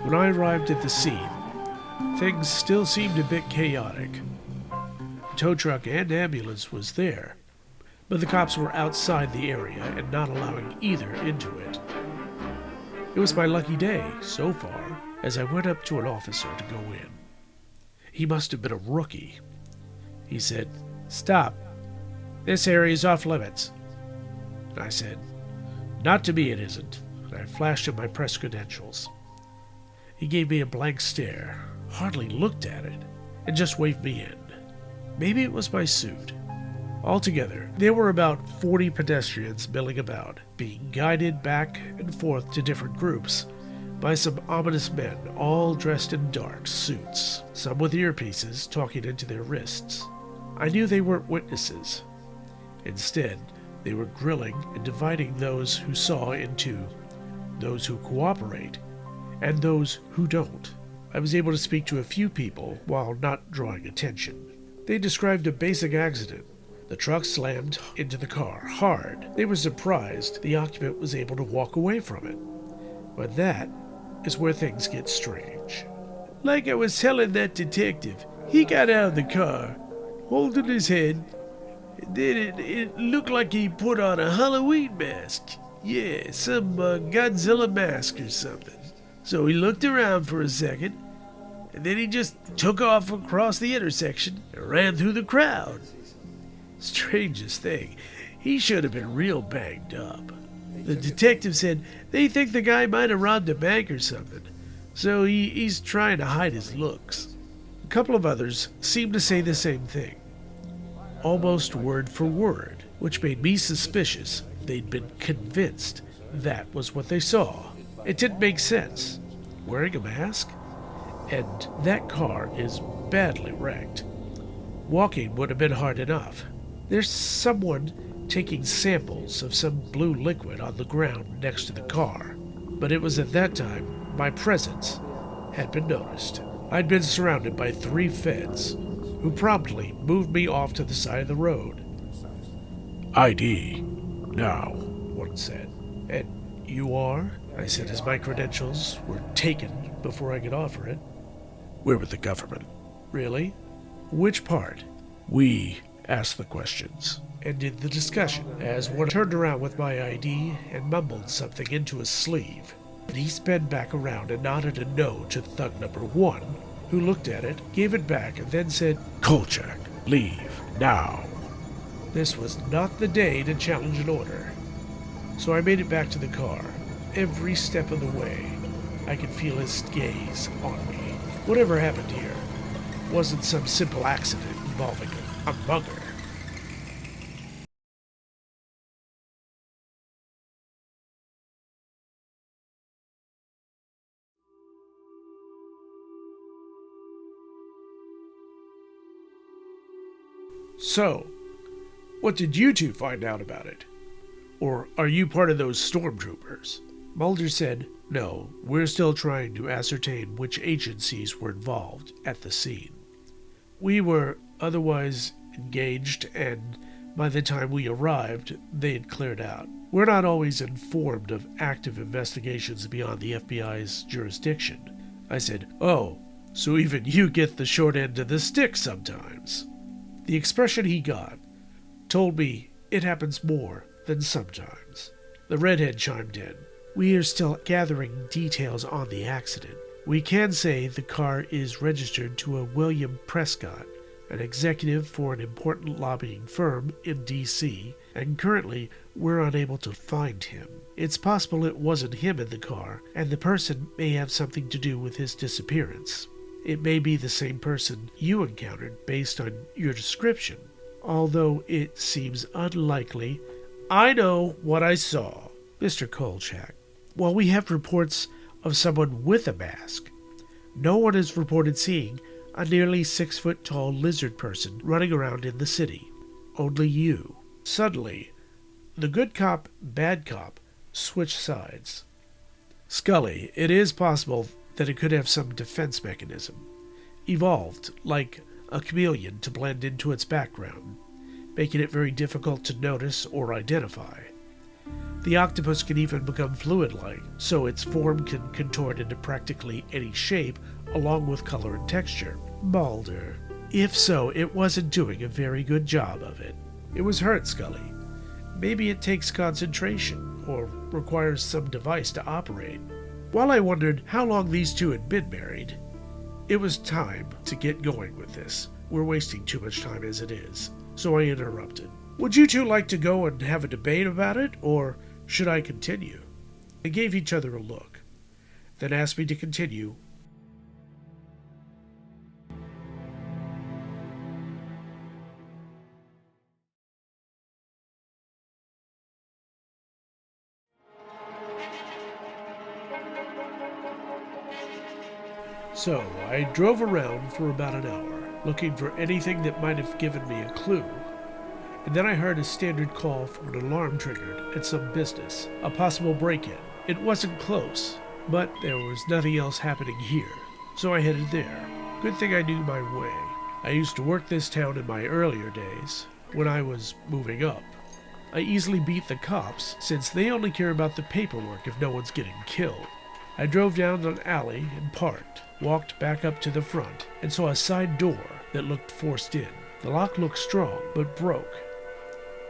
When I arrived at the scene, things still seemed a bit chaotic. The tow truck and ambulance was there, but the cops were outside the area and not allowing either into it. It was my lucky day, so far, as I went up to an officer to go in. He must have been a rookie. He said, "Stop. This area is off limits." I said, "Not to me it isn't." And I flashed him my press credentials. He gave me a blank stare, hardly looked at it, and just waved me in. Maybe it was my suit. Altogether, there were about 40 pedestrians milling about, being guided back and forth to different groups by some ominous men, all dressed in dark suits, some with earpieces talking into their wrists. I knew they weren't witnesses. Instead, they were grilling and dividing those who saw into those who cooperate and those who don't. I was able to speak to a few people while not drawing attention. They described a basic accident. The truck slammed into the car hard. They were surprised the occupant was able to walk away from it. But that is where things get strange. Like I was telling that detective, he got out of the car, holding his head, and then it looked like he put on a Halloween mask. Yeah, some Godzilla mask or something. So he looked around for a second, and then he just took off across the intersection and ran through the crowd. Strangest thing, he should have been real banged up. The detective said they think the guy might have robbed a bank or something, so he's trying to hide his looks. A couple of others seemed to say the same thing, almost word for word, which made me suspicious they'd been convinced that was what they saw. It didn't make sense. Wearing a mask? And that car is badly wrecked. Walking would have been hard enough. There's someone taking samples of some blue liquid on the ground next to the car. But it was at that time my presence had been noticed. I'd been surrounded by 3 feds, who promptly moved me off to the side of the road. "ID, now," one said. "And you are?" I said as my credentials were taken before I could offer it. "We're with the government." "Really? Which part?" "We asked the questions," ended the discussion as one turned around with my ID and mumbled something into his sleeve. And he sped back around and nodded a no to thug number 1, who looked at it, gave it back, and then said, "Kolchak, leave, now." This was not the day to challenge an order. So I made it back to the car. Every step of the way, I could feel his gaze on me. Whatever happened here wasn't some simple accident involving a mugger. So, what did you two find out about it? Or are you part of those stormtroopers? Mulder said, "No, we're still trying to ascertain which agencies were involved at the scene. We were otherwise engaged, and by the time we arrived, they had cleared out. We're not always informed of active investigations beyond the FBI's jurisdiction." I said, "Oh, so even you get the short end of the stick sometimes." The expression he got told me it happens more than sometimes. The redhead chimed in. "We are still gathering details on the accident. We can say the car is registered to a William Prescott, an executive for an important lobbying firm in D.C., and currently we're unable to find him. It's possible it wasn't him in the car, and the person may have something to do with his disappearance. It may be the same person you encountered based on your description, although it seems unlikely." "I know what I saw, Mr. Kolchak. While we have reports of someone with a mask, no one has reported seeing a nearly 6-foot-tall lizard person running around in the city. Only you." Suddenly, the good cop, bad cop switched sides. "Scully, it is possible that it could have some defense mechanism, evolved like a chameleon to blend into its background, making it very difficult to notice or identify. The octopus can even become fluid-like, so its form can contort into practically any shape, along with color and texture. Mulder. If so, it wasn't doing a very good job of it. It was hurt, Scully. Maybe it takes concentration, or requires some device to operate. While I wondered how long these two had been married, it was time to get going with this. We're wasting too much time as it is. So I interrupted. Would you two like to go and have a debate about it, or should I continue? They gave each other a look, then asked me to continue. So I drove around for about an hour, looking for anything that might have given me a clue. And then I heard a standard call from an alarm triggered at some business, a possible break-in. It wasn't close, but there was nothing else happening here, so I headed there. Good thing I knew my way. I used to work this town in my earlier days, when I was moving up. I easily beat the cops, since they only care about the paperwork if no one's getting killed. I drove down an alley and parked, walked back up to the front, and saw a side door that looked forced in. The lock looked strong, but broke.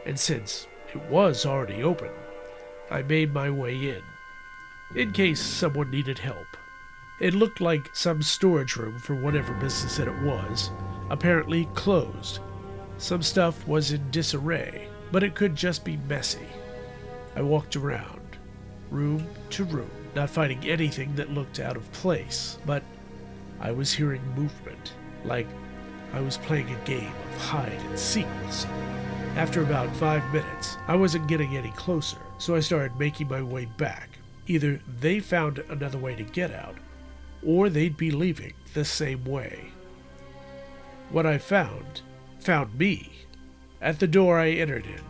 And since it was already open, I made my way in case someone needed help. It looked like some storage room for whatever business that it was, apparently closed. Some stuff was in disarray, but it could just be messy. I walked around, room to room, not finding anything that looked out of place, but I was hearing movement, like I was playing a game of hide and seek with someone. After about 5 minutes, I wasn't getting any closer, so I started making my way back. Either they found another way to get out, or they'd be leaving the same way. What I found me. At the door I entered in,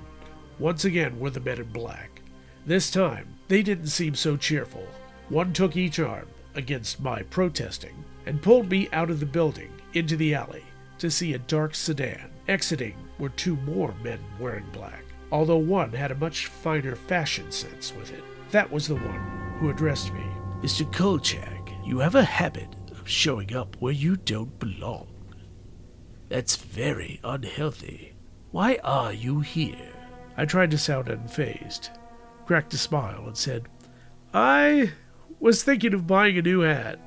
once again were the men in black. This time, they didn't seem so cheerful. One took each arm against my protesting and pulled me out of the building into the alley to see a dark sedan. Exiting were 2 more men wearing black, although one had a much finer fashion sense with it. That was the one who addressed me. Mr. Kolchak, you have a habit of showing up where you don't belong. That's very unhealthy. Why are you here? I tried to sound unfazed, cracked a smile, and said, I was thinking of buying a new hat.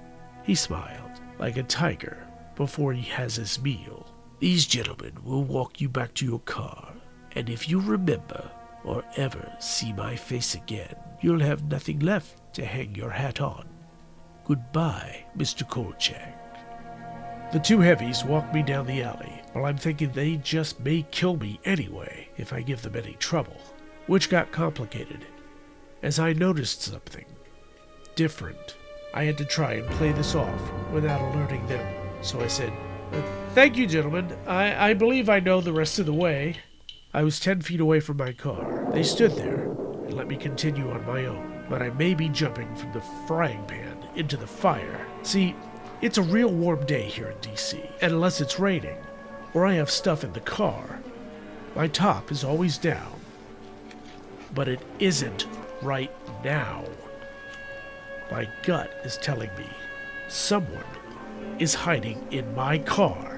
He smiled, like a tiger before he has his meal. These gentlemen will walk you back to your car, and if you remember or ever see my face again, you'll have nothing left to hang your hat on. Goodbye, Mr. Kolchak. The 2 heavies walked me down the alley, while I'm thinking they just may kill me anyway if I give them any trouble, which got complicated, as I noticed something different. I had to try and play this off without alerting them, so I said, Thank you, gentlemen. I believe I know the rest of the way. I was 10 feet away from my car. They stood there and let me continue on my own, but I may be jumping from the frying pan into the fire. See, it's a real warm day here in D.C., and unless it's raining, or I have stuff in the car, my top is always down. But it isn't right now. My gut is telling me someone is hiding in my car.